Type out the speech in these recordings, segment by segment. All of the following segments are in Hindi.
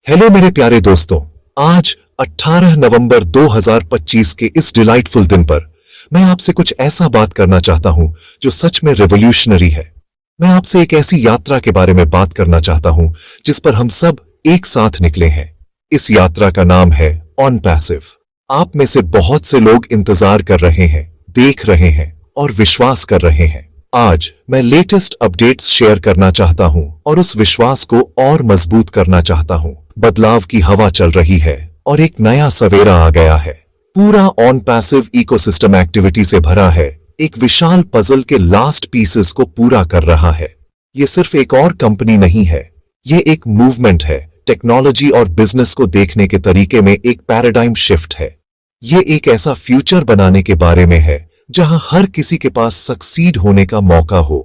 हेलो मेरे प्यारे दोस्तों। आज 18 नवंबर 2025 के इस डिलाइटफुल दिन पर मैं आपसे कुछ ऐसा बात करना चाहता हूं जो सच में रेवोल्यूशनरी है। मैं आपसे एक ऐसी यात्रा के बारे में बात करना चाहता हूं जिस पर हम सब एक साथ निकले हैं। इस यात्रा का नाम है ऑनपैसिव। आप में से बहुत से लोग इंतजार कर रहे हैं, देख रहे हैं और विश्वास कर रहे हैं। आज मैं लेटेस्ट अपडेट्स शेयर करना चाहता हूं और उस विश्वास को और मजबूत करना चाहता हूं। बदलाव की हवा चल रही है और एक नया सवेरा आ गया है। पूरा ऑनपैसिव इकोसिस्टम एक्टिविटी से भरा है, एक विशाल पजल के लास्ट पीसेस को पूरा कर रहा है। ये सिर्फ एक और कंपनी नहीं है, ये एक मूवमेंट है। टेक्नोलॉजी और बिजनेस को देखने के तरीके में एक पैराडाइम शिफ्ट है। ये एक ऐसा फ्यूचर बनाने के बारे में है जहां हर किसी के पास सक्सीड होने का मौका हो,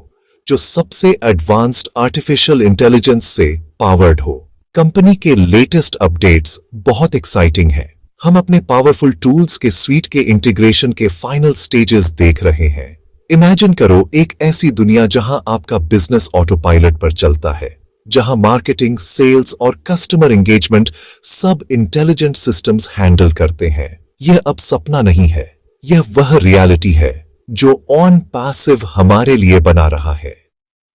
जो सबसे एडवांस्ड आर्टिफिशियल इंटेलिजेंस से पावर्ड हो। कंपनी के लेटेस्ट अपडेट्स बहुत एक्साइटिंग हैं। हम अपने पावरफुल टूल्स के स्वीट के इंटीग्रेशन के फाइनल स्टेजेस देख रहे हैं। इमेजिन करो एक ऐसी दुनिया जहां आपका बिजनेस ऑटो पायलट पर चलता है, जहां मार्केटिंग, सेल्स और कस्टमर एंगेजमेंट सब इंटेलिजेंट सिस्टम्स हैंडल करते हैं। यह अब सपना नहीं है, यह वह रियलिटी है जो ऑनपैसिव हमारे लिए बना रहा है।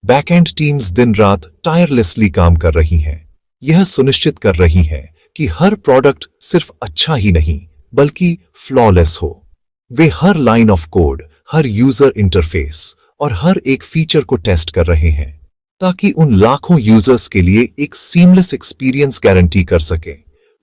बैकएंड टीम्स दिन रात टायरलेसली काम कर रही हैं, यह सुनिश्चित कर रही हैं कि हर प्रोडक्ट सिर्फ अच्छा ही नहीं बल्कि फ्लॉलेस हो। वे हर लाइन ऑफ कोड, हर यूजर इंटरफेस और हर एक फीचर को टेस्ट कर रहे हैं ताकि उन लाखों यूजर्स के लिए एक सीमलेस एक्सपीरियंस गारंटी कर सके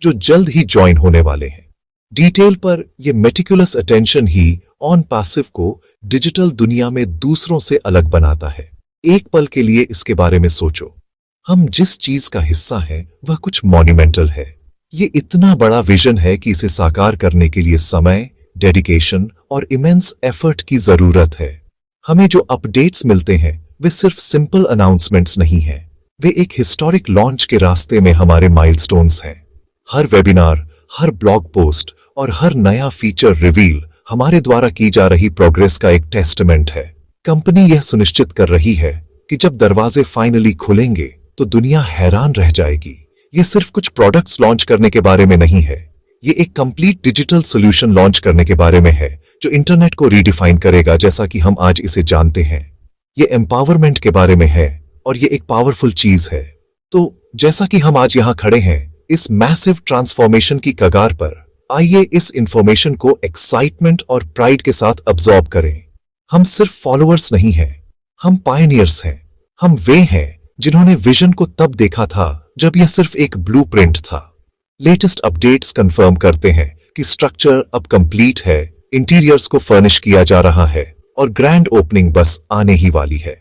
जो जल्द ही ज्वाइन होने वाले हैं। डिटेल पर यह मेटिकुलस अटेंशन ही ऑनपैसिव को डिजिटल दुनिया में दूसरों से अलग बनाता है। एक पल के लिए इसके बारे में सोचो, हम जिस चीज का हिस्सा हैं वह कुछ मॉन्यूमेंटल है। ये इतना बड़ा विजन है कि इसे साकार करने के लिए समय, डेडिकेशन और इमेंस एफर्ट की जरूरत है। हमें जो अपडेट्स मिलते हैं वे सिर्फ सिंपल अनाउंसमेंट्स नहीं हैं, वे एक हिस्टोरिक लॉन्च के रास्ते में हमारे माइलस्टोन्स हैं। हर वेबिनार, हर ब्लॉग पोस्ट और हर नया फीचर रिवील हमारे द्वारा की जा रही प्रोग्रेस का एक टेस्टमेंट है। कंपनी यह सुनिश्चित कर रही है कि जब दरवाजे फाइनली खुलेंगे तो दुनिया हैरान रह जाएगी। यह सिर्फ कुछ प्रोडक्ट्स लॉन्च करने के बारे में नहीं है, ये एक कंप्लीट डिजिटल सॉल्यूशन लॉन्च करने के बारे में है जो इंटरनेट को रीडिफाइन करेगा जैसा कि हम आज इसे जानते हैं। ये एम्पावरमेंट के बारे में है और ये एक पावरफुल चीज है। तो जैसा कि हम आज यहां खड़े हैं इस मैसिव ट्रांसफॉर्मेशन की कगार पर, आइए इस इंफॉर्मेशन को एक्साइटमेंट और प्राइड के साथ अब्सॉर्ब करें। हम सिर्फ फॉलोअर्स नहीं हैं, हम पायनियर्स हैं। हम वे हैं जिन्होंने विजन को तब देखा था जब यह सिर्फ एक ब्लूप्रिंट था। लेटेस्ट अपडेट्स कंफर्म करते हैं कि स्ट्रक्चर अब कंप्लीट है, इंटीरियर्स को फर्निश किया जा रहा है और ग्रैंड ओपनिंग बस आने ही वाली है।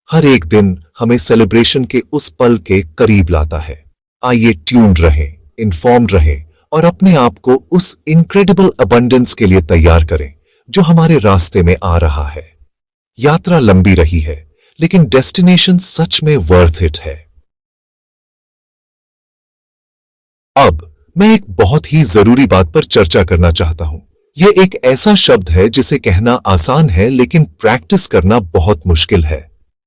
हर एक दिन हमें सेलिब्रेशन के उस पल के करीब लाता है। आइए ट्यून्ड रहें, इन्फॉर्म्ड रहें और अपने आप को उस इनक्रेडिबल अबंडेंस के लिए तैयार करें जो हमारे रास्ते में आ रहा है। यात्रा लंबी रही है लेकिन डेस्टिनेशन सच में वर्थ इट है। अब मैं एक बहुत ही जरूरी बात पर चर्चा करना चाहता हूं। यह एक ऐसा शब्द है जिसे कहना आसान है लेकिन प्रैक्टिस करना बहुत मुश्किल है।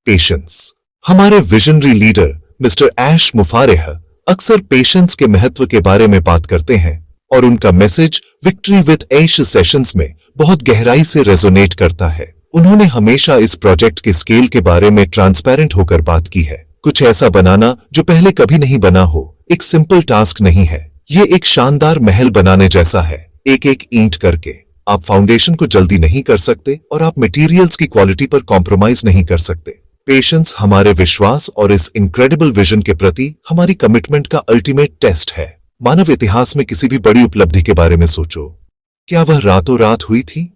पेशेंस। हमारे विजनरी लीडर मिस्टर ऐश मुफारेह अक्सर पेशेंस के महत्व के बारे में बात करते हैं और उनका message victory with Ash sessions में बहुत गहराई से रेजोनेट करता है। उन्होंने हमेशा इस प्रोजेक्ट के स्केल के बारे में ट्रांसपेरेंट होकर बात की है। कुछ ऐसा बनाना जो पहले कभी नहीं बना हो एक सिंपल टास्क नहीं है, ये एक शानदार महल बनाने जैसा है। एक एक ईंट करके आप फाउंडेशन को जल्दी नहीं कर सकते और आप मटेरियल्स की क्वालिटी पर कॉम्प्रोमाइज नहीं कर सकते। पेशेंस हमारे विश्वास और इस इनक्रेडिबल विजन के प्रति हमारी कमिटमेंट का अल्टीमेट टेस्ट है। मानव इतिहास में किसी भी बड़ी उपलब्धि के बारे में सोचो, क्या वह रातों रात हुई थी?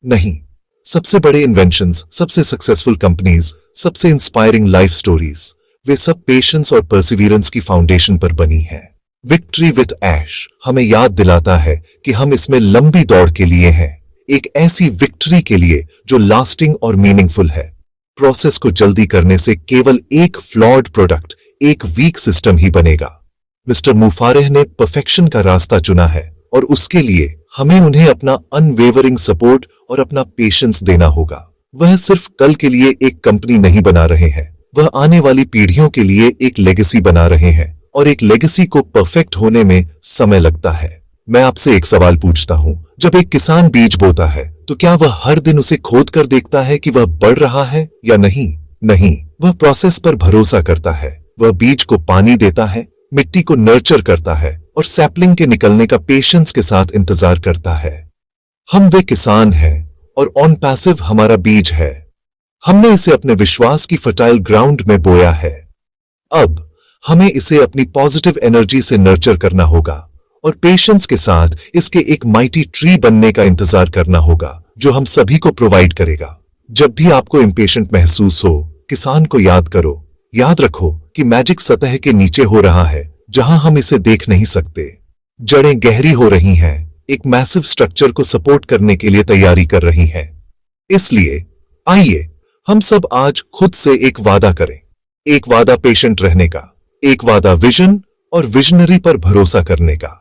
नहीं। सबसे बड़े इन्वेंशंस, सबसे सक्सेसफुल कंपनीज, सबसे इंस्पायरिंग लाइफ स्टोरीज, वे सब पेशेंस और परसिवियरेंस की फाउंडेशन पर बनी हैं। विक्ट्री विद ऐश हमें याद दिलाता है कि हम इसमें लंबी दौड़ के लिए हैं, एक ऐसी विक्ट्री के लिए जो लास्टिंग और मीनिंगफुल है। प्रोसेस को जल्दी करने से केवल एक फ्लॉड प्रोडक्ट, एक वीक सिस्टम ही बनेगा। मिस्टर मुफारेह ने परफेक्शन का रास्ता चुना है और उसके लिए हमें उन्हें अपना अनवेवरिंग सपोर्ट और अपना पेशेंस देना होगा। वह सिर्फ कल के लिए एक कंपनी नहीं बना रहे हैं, वह आने वाली पीढ़ियों के लिए एक लेगेसी बना रहे हैं और एक लेगेसी को परफेक्ट होने में समय लगता है। मैं आपसे एक सवाल पूछता हूं, जब एक किसान बीज बोता है तो क्या वह हर दिन उसे खोद कर देखता है कि वह बढ़ रहा है या नहीं? नहीं, वह प्रोसेस पर भरोसा करता है। वह बीज को पानी देता है, मिट्टी को नर्चर करता है और सैपलिंग के निकलने का पेशेंस के साथ इंतजार करता है। हम वे किसान हैं और ऑन पैसिव हमारा बीज है। हमने इसे अपने विश्वास की फर्टाइल ग्राउंड में बोया है। अब हमें इसे अपनी पॉजिटिव एनर्जी से नर्चर करना होगा और पेशेंस के साथ इसके एक माइटी ट्री बनने का इंतजार करना होगा जो हम सभी को प्रोवाइड करेगा। जब भी आपको इम्पेशेंट महसूस हो, किसान को याद करो। याद रखो कि मैजिक सतह के नीचे हो रहा है जहां हम इसे देख नहीं सकते। जड़ें गहरी हो रही हैं, एक मैसिव स्ट्रक्चर को सपोर्ट करने के लिए तैयारी कर रही हैं। इसलिए आइए हम सब आज खुद से एक वादा करें। एक वादा पेशेंट रहने का, एक वादा विजन और विजनरी पर भरोसा करने का।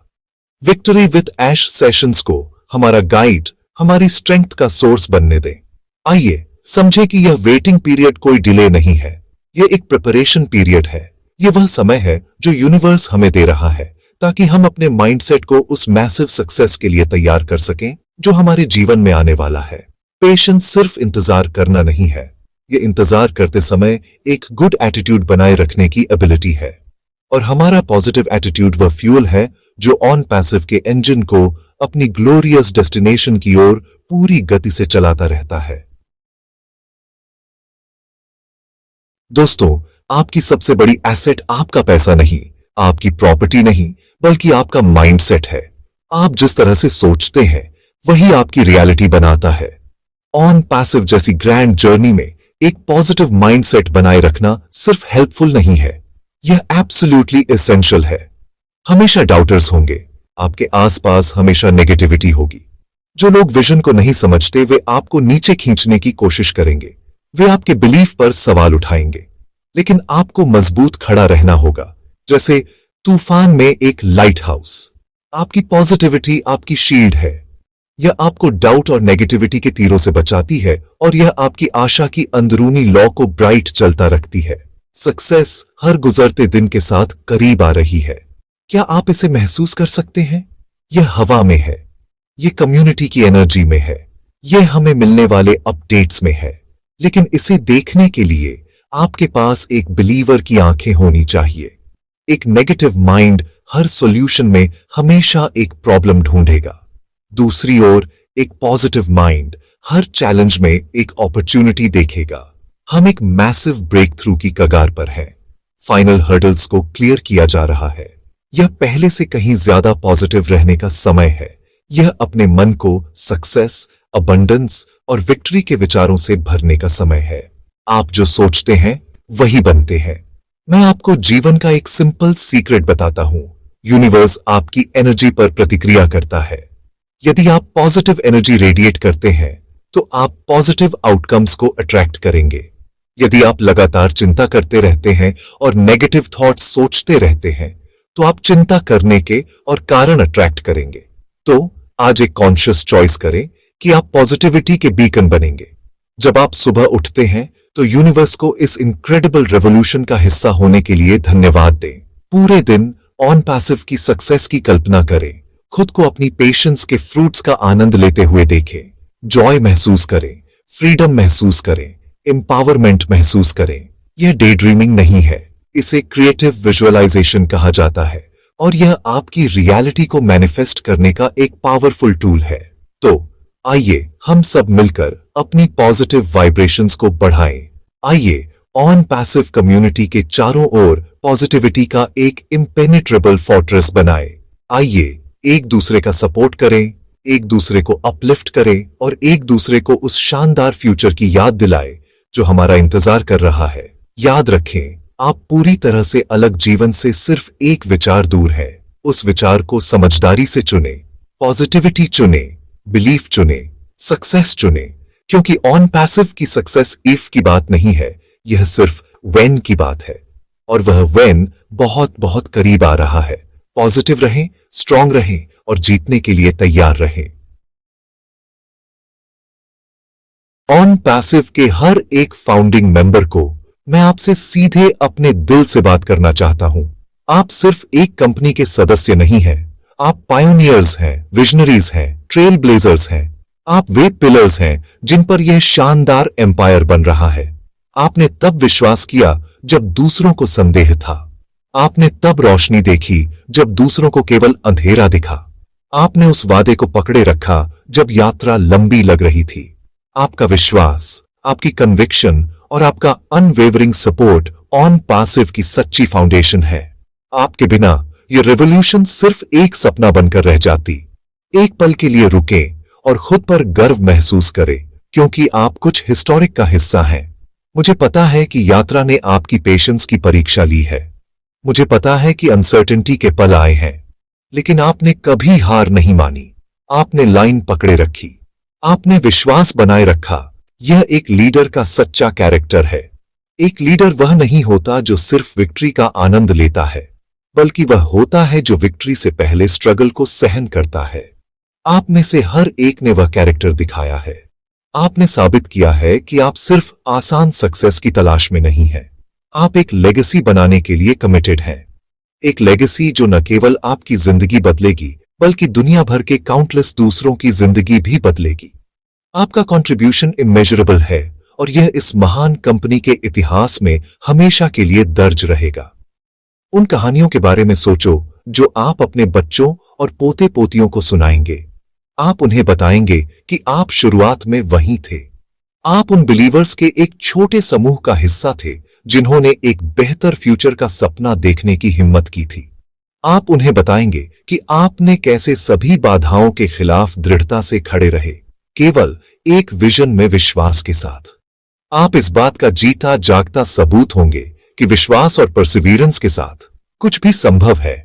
विक्ट्री विद ऐश सेशंस को हमारा गाइड, हमारी स्ट्रेंथ का सोर्स बनने दें। आइए समझे कि यह वेटिंग पीरियड कोई डिले नहीं है, यह एक प्रिपरेशन पीरियड है। यह वह समय है जो यूनिवर्स हमें दे रहा है ताकि हम अपने माइंडसेट को उस मैसिव सक्सेस के लिए तैयार कर सकें जो हमारे जीवन में आने वाला है। पेशेंस सिर्फ इंतजार करना नहीं है, यह इंतजार करते समय एक गुड एटीट्यूड बनाए रखने की एबिलिटी है। और हमारा पॉजिटिव एटीट्यूड वह फ्यूल है जो ऑन पैसिव के इंजन को अपनी ग्लोरियस डेस्टिनेशन की ओर पूरी गति से चलाता रहता है। दोस्तों, आपकी सबसे बड़ी एसेट आपका पैसा नहीं, आपकी प्रॉपर्टी नहीं, बल्कि आपका माइंडसेट है। आप जिस तरह से सोचते हैं वही आपकी रियलिटी बनाता है। ऑन पैसिव जैसी ग्रैंड जर्नी में एक पॉजिटिव माइंडसेट बनाए रखना सिर्फ हेल्पफुल नहीं है, यह एब्सोल्युटली एसेंशियल है। हमेशा डाउटर्स होंगे, आपके आसपास हमेशा नेगेटिविटी होगी। जो लोग विजन को नहीं समझते वे आपको नीचे खींचने की कोशिश करेंगे, वे आपके बिलीफ पर सवाल उठाएंगे। लेकिन आपको मजबूत खड़ा रहना होगा, जैसे तूफान में एक लाइट हाउस। आपकी पॉजिटिविटी आपकी शील्ड है। यह आपको डाउट और नेगेटिविटी के तीरों से बचाती है और यह आपकी आशा की अंदरूनी लौ को ब्राइट चलता रखती है। सक्सेस हर गुजरते दिन के साथ करीब आ रही है। क्या आप इसे महसूस कर सकते हैं? यह हवा में है, यह कम्युनिटी की एनर्जी में है, यह हमें मिलने वाले अपडेट्स में है। लेकिन इसे देखने के लिए आपके पास एक बिलीवर की आंखें होनी चाहिए। एक नेगेटिव माइंड हर सॉल्यूशन में हमेशा एक प्रॉब्लम ढूंढेगा। दूसरी ओर एक पॉजिटिव माइंड हर चैलेंज में एक अपॉर्चुनिटी देखेगा। हम एक मैसिव ब्रेक थ्रू की कगार पर हैं। फाइनल हर्डल्स को क्लियर किया जा रहा है। यह पहले से कहीं ज्यादा पॉजिटिव रहने का समय है। यह अपने मन को सक्सेस, अबंडेंस और विक्ट्री के विचारों से भरने का समय है। आप जो सोचते हैं वही बनते हैं। मैं आपको जीवन का एक सिंपल सीक्रेट बताता हूं। यूनिवर्स आपकी एनर्जी पर प्रतिक्रिया करता है। यदि आप पॉजिटिव एनर्जी रेडिएट करते हैं तो आप पॉजिटिव आउटकम्स को अट्रैक्ट करेंगे। यदि आप लगातार चिंता करते रहते हैं और नेगेटिव थॉट्स सोचते रहते हैं तो आप चिंता करने के और कारण अट्रैक्ट करेंगे। तो आज एक कॉन्शियस चॉइस करें कि आप पॉजिटिविटी के बीकन बनेंगे। जब आप सुबह उठते हैं तो यूनिवर्स को इस इनक्रेडिबल रेवोल्यूशन का हिस्सा होने के लिए धन्यवाद दें। पूरे दिन ऑन पैसिव की सक्सेस की कल्पना करें। खुद को अपनी पेशेंस के फ्रूट्स का आनंद लेते हुए देखें। जॉय महसूस करें, फ्रीडम महसूस करें, एम्पावरमेंट महसूस करें। यह डे ड्रीमिंग नहीं है, इसे क्रिएटिव विजुअलाइजेशन कहा जाता है और यह आपकी रियलिटी को मैनिफेस्ट करने का एक पावरफुल टूल है। तो आइए हम सब मिलकर अपनी पॉजिटिव वाइब्रेशंस को बढ़ाएं। आइए ऑन पैसिव कम्युनिटी के चारों ओर पॉजिटिविटी का एक इम्पेनिट्रेबल फोर्ट्रेस बनाएं। आइए एक दूसरे का सपोर्ट करें, एक दूसरे को अपलिफ्ट करें और एक दूसरे को उस शानदार फ्यूचर की याद दिलाएं जो हमारा इंतजार कर रहा है। याद रखें, आप पूरी तरह से अलग जीवन से सिर्फ एक विचार दूर है। उस विचार को समझदारी से चुने, पॉजिटिविटी चुने, बिलीफ चुने, सक्सेस चुने, क्योंकि ऑन पैसिव की सक्सेस इफ की बात नहीं है, यह सिर्फ व्हेन की बात है और वह व्हेन बहुत बहुत करीब आ रहा है। पॉजिटिव रहें, स्ट्रांग रहें और जीतने के लिए तैयार रहें। ऑन पैसिव के हर एक फाउंडिंग मेंबर को मैं आपसे सीधे अपने दिल से बात करना चाहता हूं। आप सिर्फ एक कंपनी के सदस्य नहीं हैं, आप पायोनियर्स हैं, विजनरीज हैं, ट्रेल ब्लेजर्स हैं। आप वे पिलर्स हैं जिन पर यह शानदार एम्पायर बन रहा है। आपने तब विश्वास किया जब दूसरों को संदेह था। आपने तब रोशनी देखी जब दूसरों को केवल अंधेरा दिखा। आपने उस वादे को पकड़े रखा जब यात्रा लंबी लग रही थी। आपका विश्वास, आपकी कन्विक्शन और आपका अनवेवरिंग सपोर्ट ऑन पासिव की सच्ची फाउंडेशन है। आपके बिना यह रेवोल्यूशन सिर्फ एक सपना बनकर रह जाती। एक पल के लिए रुके और खुद पर गर्व महसूस करें, क्योंकि आप कुछ हिस्टोरिक का हिस्सा हैं। मुझे पता है कि यात्रा ने आपकी पेशेंस की परीक्षा ली है। मुझे पता है कि अनसर्टेनिटी के पल आए हैं, लेकिन आपने कभी हार नहीं मानी। आपने लाइन पकड़े रखी, आपने विश्वास बनाए रखा। यह एक लीडर का सच्चा कैरेक्टर है। एक लीडर वह नहीं होता जो सिर्फ विक्ट्री का आनंद लेता है, बल्कि वह होता है जो विक्ट्री से पहले स्ट्रगल को सहन करता है। आप में से हर एक ने वह कैरेक्टर दिखाया है। आपने साबित किया है कि आप सिर्फ आसान सक्सेस की तलाश में नहीं हैं। आप एक लेगेसी बनाने के लिए कमिटेड हैं। एक लेगेसी जो न केवल आपकी जिंदगी बदलेगी, बल्कि दुनिया भर के काउंटलेस दूसरों की जिंदगी भी बदलेगी। आपका कंट्रीब्यूशन इमेजरेबल है और यह इस महान कंपनी के इतिहास में हमेशा के लिए दर्ज रहेगा। उन कहानियों के बारे में सोचो जो आप अपने बच्चों और पोते पोतियों को सुनाएंगे। आप उन्हें बताएंगे कि आप शुरुआत में वहीं थे। आप उन बिलीवर्स के एक छोटे समूह का हिस्सा थे जिन्होंने एक बेहतर फ्यूचर का सपना देखने की हिम्मत की थी। आप उन्हें बताएंगे कि आपने कैसे सभी बाधाओं के खिलाफ दृढ़ता से खड़े रहे, केवल एक विजन में विश्वास के साथ। आप इस बात का जीता जागता सबूत होंगे कि विश्वास और परसिवियरेंस के साथ कुछ भी संभव है।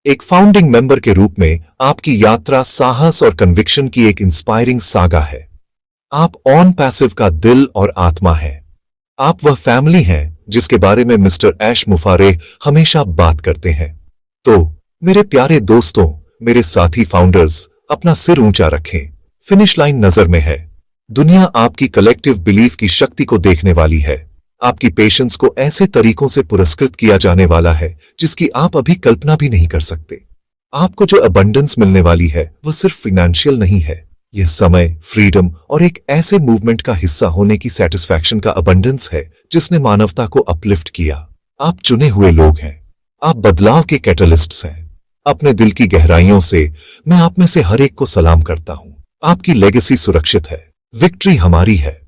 एक फाउंडिंग मेंबर के रूप में आपकी यात्रा साहस और कन्विक्शन की एक इंस्पायरिंग सागा है। आप ऑन पैसिव का दिल और आत्मा है। आप वह फैमिली हैं जिसके बारे में मिस्टर ऐश मुफारे हमेशा बात करते हैं। तो मेरे प्यारे दोस्तों, मेरे साथी फाउंडर्स, अपना सिर ऊंचा रखें। फिनिश लाइन नजर में है। दुनिया आपकी कलेक्टिव बिलीफ की शक्ति को देखने वाली है। आपकी पेशेंस को ऐसे तरीकों से पुरस्कृत किया जाने वाला है जिसकी आप अभी कल्पना भी नहीं कर सकते। आपको जो अबंडेंस मिलने वाली है वह सिर्फ फाइनेंशियल नहीं है। यह समय, फ्रीडम और एक ऐसे मूवमेंट का हिस्सा होने की सेटिस्फैक्शन का अबंडेंस है जिसने मानवता को अपलिफ्ट किया। आप चुने हुए लोग हैं। आप बदलाव के कैटलिस्ट्स हैं। अपने दिल की गहराइयों से मैं आप में से हर एक को सलाम करता हूं। आपकी लेगेसी सुरक्षित है। विक्ट्री हमारी है।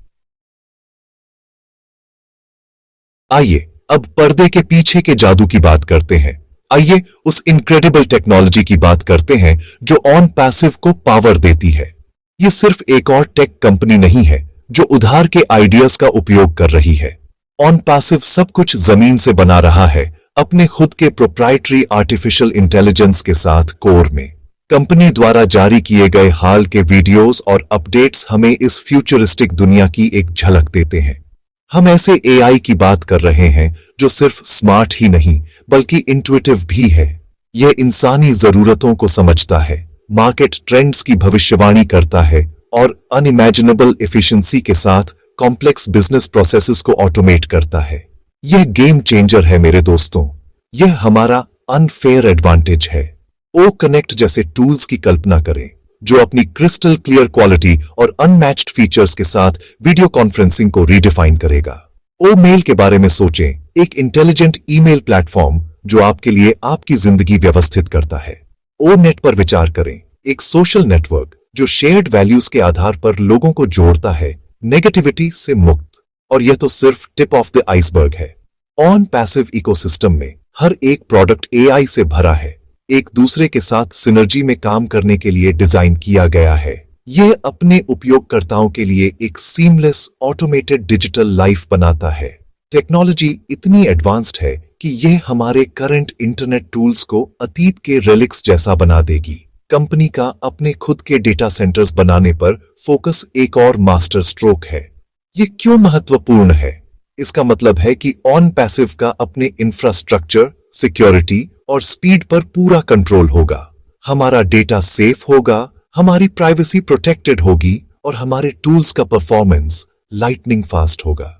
आइए अब पर्दे के पीछे के जादू की बात करते हैं। आइए उस इनक्रेडिबल टेक्नोलॉजी की बात करते हैं जो ऑन पैसिव को पावर देती है। यह सिर्फ एक और टेक कंपनी नहीं है जो उधार के आइडियाज का उपयोग कर रही है। ऑन पैसिव सब कुछ जमीन से बना रहा है, अपने खुद के प्रोप्राइटरी आर्टिफिशियल इंटेलिजेंस के साथ कोर में। कंपनी द्वारा जारी किए गए हाल के वीडियोस और अपडेट्स हमें इस फ्यूचरिस्टिक दुनिया की एक झलक देते हैं। हम ऐसे एआई की बात कर रहे हैं जो सिर्फ स्मार्ट ही नहीं बल्कि इंट्यूटिव भी है। यह इंसानी जरूरतों को समझता है, मार्केट ट्रेंड्स की भविष्यवाणी करता है और अनइमेजिनेबल एफिशिएंसी के साथ कॉम्प्लेक्स बिजनेस प्रोसेसेस को ऑटोमेट करता है। यह गेम चेंजर है मेरे दोस्तों। यह हमारा अनफेयर एडवांटेज है। ओ कनेक्ट जैसे टूल्स की कल्पना करें जो अपनी क्रिस्टल क्लियर क्वालिटी और अनमैच्ड फीचर्स के साथ वीडियो कॉन्फ्रेंसिंग को रीडिफाइन करेगा। ओ मेल के बारे में सोचें, एक इंटेलिजेंट ईमेल प्लेटफॉर्म जो आपके लिए आपकी जिंदगी व्यवस्थित करता है। ओ नेट पर विचार करें, एक सोशल नेटवर्क जो शेयर्ड वैल्यूज के आधार पर लोगों को जोड़ता है, नेगेटिविटी से मुक्त। और यह तो सिर्फ टिप ऑफ द आइसबर्ग है। ऑन पैसिव इकोसिस्टम में हर एक प्रोडक्ट एआई से भरा है, एक दूसरे के साथ सिनर्जी में काम करने के लिए डिजाइन किया गया है। यह अपने उपयोगकर्ताओं के लिए एक सीमलेस ऑटोमेटेड डिजिटल लाइफ बनाता है। टेक्नोलॉजी इतनी एडवांस्ड है कि यह हमारे करंट इंटरनेट टूल्स को अतीत के रेलिक्स जैसा बना देगी। कंपनी का अपने खुद के डेटा सेंटर्स बनाने पर फोकस एक और मास्टर स्ट्रोक है। यह क्यों महत्वपूर्ण है? इसका मतलब है कि ऑन पैसिव का अपने इंफ्रास्ट्रक्चर, सिक्योरिटी और स्पीड पर पूरा कंट्रोल होगा। हमारा डेटा सेफ होगा, हमारी प्राइवेसी प्रोटेक्टेड होगी और हमारे टूल्स का परफॉर्मेंस लाइटनिंग फास्ट होगा।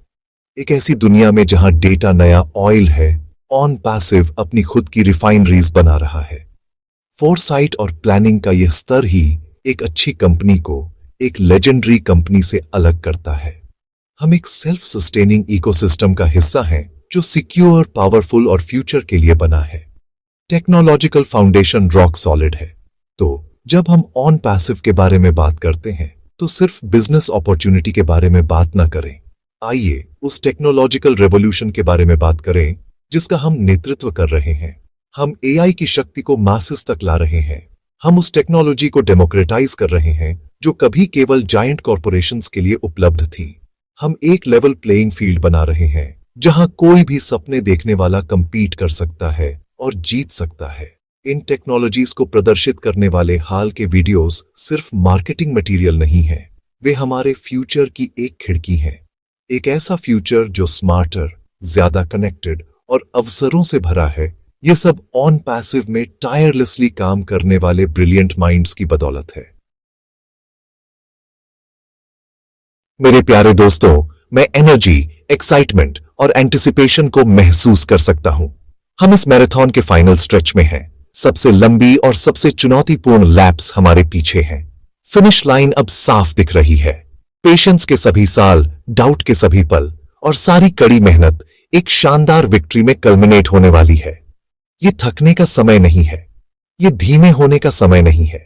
एक ऐसी दुनिया में जहां डेटा नया ऑयल है, ऑन पैसिव अपनी खुद की रिफाइनरीज बना रहा है। फोरसाइट और प्लानिंग का यह स्तर ही एक अच्छी कंपनी को एक लेजेंडरी कंपनी से अलग करता है। हम एक सेल्फ सस्टेनिंग इकोसिस्टम का हिस्सा हैं जो सिक्योर, पावरफुल और फ्यूचर के लिए बना है। टेक्नोलॉजिकल फाउंडेशन रॉक सॉलिड है। तो जब हम ऑन पैसिव के बारे में बात करते हैं तो सिर्फ बिजनेस अपॉर्चुनिटी के बारे में बात ना करें। आइए उस टेक्नोलॉजिकल रेवोल्यूशन के बारे में बात करें जिसका हम नेतृत्व कर रहे हैं। हम एआई की शक्ति को मासेस तक ला रहे हैं। हम उस टेक्नोलॉजी को डेमोक्रेटाइज कर रहे हैं जो कभी केवल जायंट कॉरपोरेशंस के लिए उपलब्ध थी। हम एक लेवल प्लेइंग फील्ड बना रहे हैं जहां कोई भी सपने देखने वाला कंपीट कर सकता है और जीत सकता है। इन टेक्नोलॉजीज को प्रदर्शित करने वाले हाल के वीडियोस सिर्फ मार्केटिंग मटेरियल नहीं है, वे हमारे फ्यूचर की एक खिड़की हैं। एक ऐसा फ्यूचर जो स्मार्टर, ज्यादा कनेक्टेड और अवसरों से भरा है। यह सब ऑन पैसिव में टायरलेसली काम करने वाले ब्रिलियंट माइंड्स की बदौलत है। मेरे प्यारे दोस्तों, मैं एनर्जी, एक्साइटमेंट और एंटिसिपेशन को महसूस कर सकता हूं। हम इस मैराथन के फाइनल स्ट्रेच में हैं। सबसे लंबी और सबसे चुनौतीपूर्ण लैप्स हमारे पीछे हैं। फिनिश लाइन अब साफ दिख रही है। पेशेंस के सभी साल, डाउट के सभी पल और सारी कड़ी मेहनत एक शानदार विक्ट्री में कल्मिनेट होने वाली है। ये थकने का समय नहीं है, ये धीमे होने का समय नहीं है।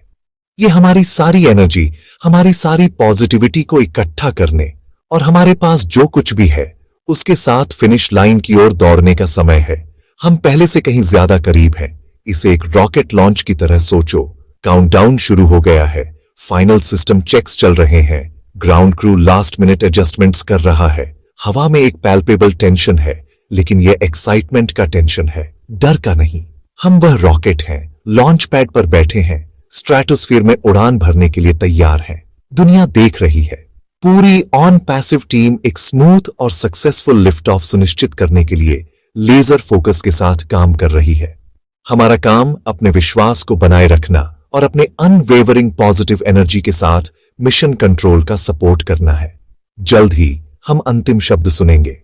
ये हमारी सारी एनर्जी, हमारी सारी पॉजिटिविटी को इकट्ठा करने और हमारे पास जो कुछ भी है उसके साथ फिनिश लाइन की ओर दौड़ने का समय है। हम पहले से कहीं ज्यादा करीब हैं। इसे एक रॉकेट लॉन्च की तरह सोचो। काउंटडाउन शुरू हो गया है। फाइनल सिस्टम चेक्स चल रहे हैं। Ground crew last minute adjustments कर रहा है। हवा में एक पैल्पेबल टेंशन है, लेकिन यह एक्साइटमेंट का टेंशन है, डर का नहीं। हम वह रॉकेट हैं, लॉन्च पैड पर बैठे हैं, स्ट्रेटोस्फीयर में उड़ान भरने के लिए तैयार हैं। दुनिया देख रही है। पूरी ऑन पैसिव टीम एक स्मूथ और सक्सेसफुल लिफ्ट ऑफ सुनिश्चित करने के लिए लेजर फोकस के साथ काम कर रही है। हमारा काम अपने विश्वास को बनाए रखना और अपने अनवेवरिंग पॉजिटिव एनर्जी के साथ मिशन कंट्रोल का सपोर्ट करना है। जल्द ही हम अंतिम शब्द सुनेंगे।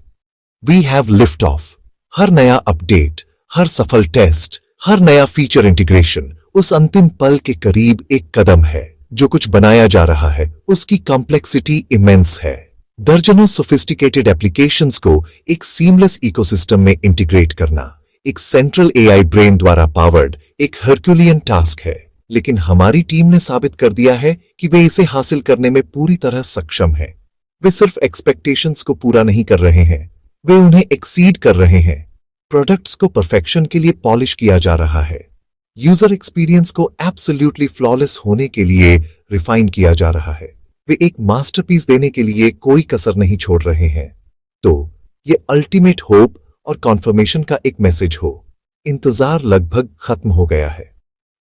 We have lift off. हर नया अपडेट, हर सफल टेस्ट, हर नया फीचर इंटीग्रेशन उस अंतिम पल के करीब एक कदम है। जो कुछ बनाया जा रहा है उसकी कॉम्प्लेक्सिटी इमेंस है। दर्जनों सोफिस्टिकेटेड एप्लीकेशंस को एक सीमलेस इकोसिस्टम में इंटीग्रेट करना एक सेंट्रल एआई ब्रेन द्वारा पावर्ड एक हरक्यूलियन टास्क है। लेकिन हमारी टीम ने साबित कर दिया है कि वे इसे हासिल करने में पूरी तरह सक्षम है। वे सिर्फ एक्सपेक्टेशंस को पूरा नहीं कर रहे हैं, वे उन्हें एक्सीड कर रहे हैं। प्रोडक्ट्स को परफेक्शन के लिए पॉलिश किया जा रहा है। यूजर एक्सपीरियंस को एब्सोल्युटली फ्लॉलेस होने के लिए रिफाइन किया जा रहा है। वे एक मास्टरपीस देने के लिए कोई कसर नहीं छोड़ रहे हैं। तो ये अल्टीमेट होप और कॉन्फर्मेशन का एक मैसेज हो। इंतजार लगभग खत्म हो गया है।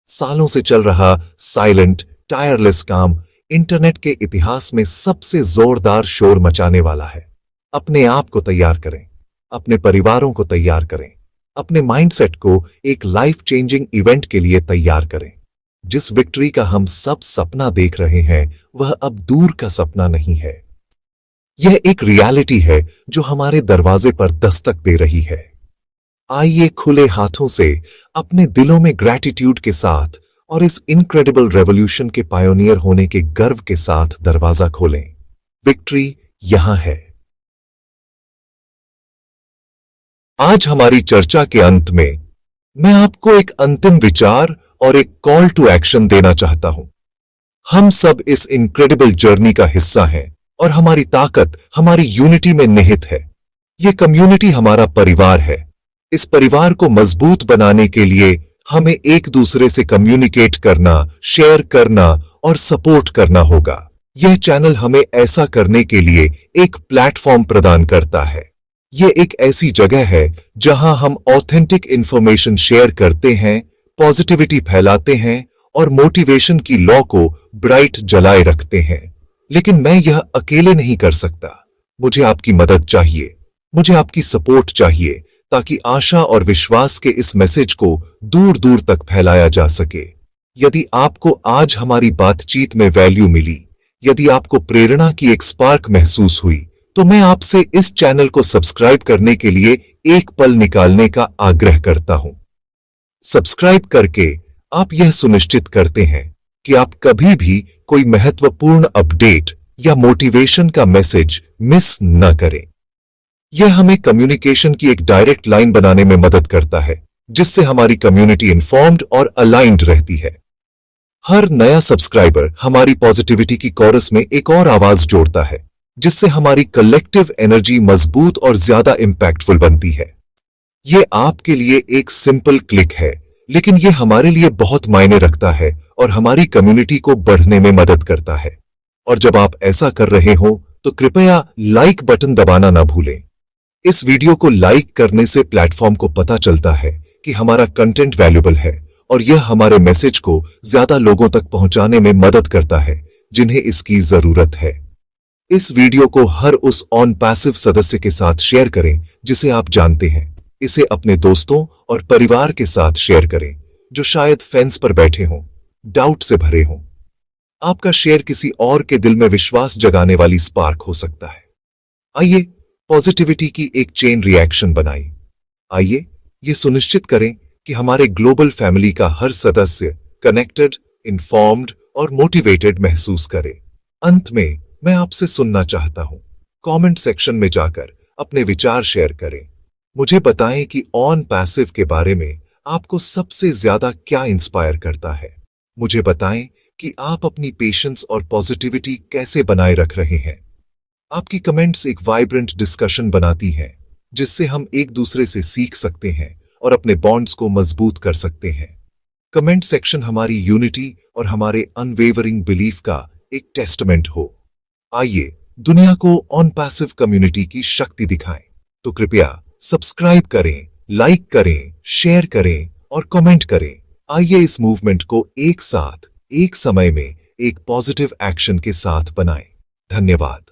सालों से चल रहा साइलेंट, टायरलेस काम इंटरनेट के इतिहास में सबसे जोरदार शोर मचाने वाला है। अपने आप को तैयार करें, अपने परिवारों को तैयार करें, अपने माइंडसेट को एक लाइफ चेंजिंग इवेंट के लिए तैयार करें। जिस विक्ट्री का हम सब सपना देख रहे हैं वह अब दूर का सपना नहीं है। यह एक रियलिटी है जो हमारे दरवाजे पर दस्तक दे रही है। आइए खुले हाथों से अपने दिलों में ग्रैटिट्यूड के साथ और इस इनक्रेडिबल रेवोल्यूशन के पायोनियर होने के गर्व के साथ दरवाजा खोलें। विक्ट्री यहां है। आज हमारी चर्चा के अंत में मैं आपको एक अंतिम विचार और एक कॉल टू एक्शन देना चाहता हूं। हम सब इस इनक्रेडिबल जर्नी का हिस्सा हैं और हमारी ताकत हमारी यूनिटी में निहित है। यह कम्युनिटी हमारा परिवार है। इस परिवार को मजबूत बनाने के लिए हमें एक दूसरे से कम्युनिकेट करना, शेयर करना और सपोर्ट करना होगा। यह चैनल हमें ऐसा करने के लिए एक प्लेटफॉर्म प्रदान करता है। यह एक ऐसी जगह है जहां हम ऑथेंटिक इंफॉर्मेशन शेयर करते हैं, पॉजिटिविटी फैलाते हैं और मोटिवेशन की लौ को ब्राइट जलाए रखते हैं। लेकिन मैं यह अकेले नहीं कर सकता। मुझे आपकी मदद चाहिए, मुझे आपकी सपोर्ट चाहिए ताकि आशा और विश्वास के इस मैसेज को दूर दूर तक फैलाया जा सके। यदि आपको आज हमारी बातचीत में वैल्यू मिली, यदि आपको प्रेरणा की एक स्पार्क महसूस हुई, तो मैं आपसे इस चैनल को सब्सक्राइब करने के लिए एक पल निकालने का आग्रह करता हूं। सब्सक्राइब करके आप यह सुनिश्चित करते हैं कि आप कभी भी कोई महत्वपूर्ण अपडेट या मोटिवेशन का मैसेज मिस न करें। यह हमें कम्युनिकेशन की एक डायरेक्ट लाइन बनाने में मदद करता है, जिससे हमारी कम्युनिटी इन्फॉर्म्ड और अलाइंड रहती है। हर नया सब्सक्राइबर हमारी पॉजिटिविटी की कोरस में एक और आवाज जोड़ता है, जिससे हमारी कलेक्टिव एनर्जी मजबूत और ज्यादा इंपैक्टफुल बनती है। यह आपके लिए एक सिंपल क्लिक है, लेकिन यह हमारे लिए बहुत मायने रखता है और हमारी कम्युनिटी को बढ़ने में मदद करता है। और जब आप ऐसा कर रहे हो तो कृपया लाइक बटन दबाना ना भूलें। इस वीडियो को लाइक करने से प्लेटफॉर्म को पता चलता है कि हमारा कंटेंट वैल्यूबल है और यह हमारे मैसेज को ज्यादा लोगों तक पहुंचाने में मदद करता है जिन्हें इसकी जरूरत है। इस वीडियो को हर उस ऑन पैसिव सदस्य के साथ शेयर करें जिसे आप जानते हैं। इसे अपने दोस्तों और परिवार के साथ शेयर करें जो शायद फेंस पर बैठे हों, डाउट से भरे हों। आपका शेयर किसी और के दिल में विश्वास जगाने वाली स्पार्क हो सकता है। आइए पॉजिटिविटी की एक चेन रिएक्शन बनाएं। आइए ये सुनिश्चित करें कि हमारे ग्लोबल फैमिली का हर सदस्य कनेक्टेड, इन्फॉर्म्ड और मोटिवेटेड महसूस करे। अंत में मैं आपसे सुनना चाहता हूं। कमेंट सेक्शन में जाकर अपने विचार शेयर करें। मुझे बताएं कि ऑन पैसिव के बारे में आपको सबसे ज्यादा क्या इंस्पायर करता है। मुझे बताएं कि आप अपनी पेशेंस और पॉजिटिविटी कैसे बनाए रख रहे हैं। आपकी कमेंट्स एक वाइब्रेंट डिस्कशन बनाती हैं, जिससे हम एक दूसरे से सीख सकते हैं और अपने बॉन्ड्स को मजबूत कर सकते हैं। कमेंट सेक्शन हमारी यूनिटी और हमारे अनवेवरिंग बिलीफ का एक टेस्टमेंट हो। आइए दुनिया को ऑन पैसिव कम्युनिटी की शक्ति दिखाएं। तो कृपया सब्सक्राइब करें, लाइक करें, शेयर करें और कमेंट करें। आइए इस मूवमेंट को एक साथ, एक समय में, एक पॉजिटिव एक्शन के साथ बनाएं। धन्यवाद।